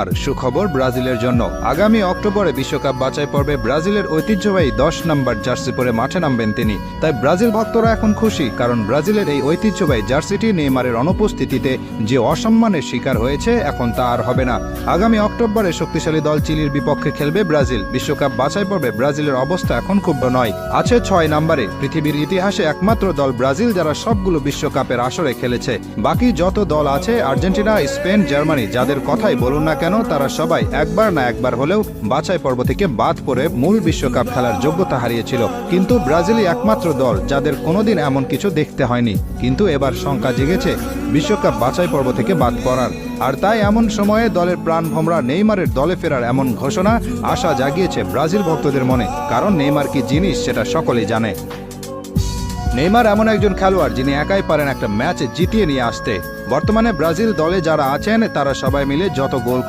আর সুখবর ব্রাজিলের জন্য, আগামী অক্টোবরে বিশ্বকাপ বাছাই পর্বে ব্রাজিলের ঐতিহ্যবাহী 10 নম্বর জার্সি পরে মাঠে নামবেন তিনি। তাই ব্রাজিল ভক্তরা এখন খুশি, কারণ ব্রাজিলের এই ঐতিহ্যবাহী জার্সিটি নেইমারের অনুপস্থিতিতে যে অসম্মানের শিকার হয়েছে এখন তা আর হবে না। আগামী অক্টোবরে শক্তিশালী দল চিলির বিপক্ষে খেলবে ব্রাজিল। বিশ্বকাপ বাছাই পর্বে ব্রাজিলের অবস্থা এখন খুব নয়, আছে 6 নম্বরে। পৃথিবীর ইতিহাসে একমাত্র দল ব্রাজিল যারা সবগুলো বিশ্বকাপের আসরে খেলেছে। বাকি যত দল আছে, আর্জেন্টিনা, স্পেন, জার্মানি, যাদের কথাই বলুন না কেন, তারা সবাই একবার না একবার হলেও বাছাই পর্ব থেকে বাদ পড়ে মূল বিশ্বকাপ খেলার যোগ্যতা হারিয়েছিল। কিন্তু ব্রাজিলই একমাত্র দল যাদের কোনোদিন এমন কিছু দেখতে হয়নি। কিন্তু এবার শঙ্কা জেগেছে বিশ্বকাপ বাছাই পর্ব থেকে বাদ পড়ার। আর তাই এমন সময়ে দলের প্রাণভোমরা নেইমারের দলে ফেরার এমন ঘোষণা আশা জাগিয়েছে ব্রাজিল ভক্তদের মনে, কারণ নেইমার কি জিনিস সেটা সকলেই জানে। নেইমার এমন একজন খেলোয়াড় যিনি একাই পারেন একটা ম্যাচ জিতিয়ে নিয়ে আসতে। বর্তমানে ব্রাজিল দলে যারা আছেন তারা সবাই মিলে যত গোল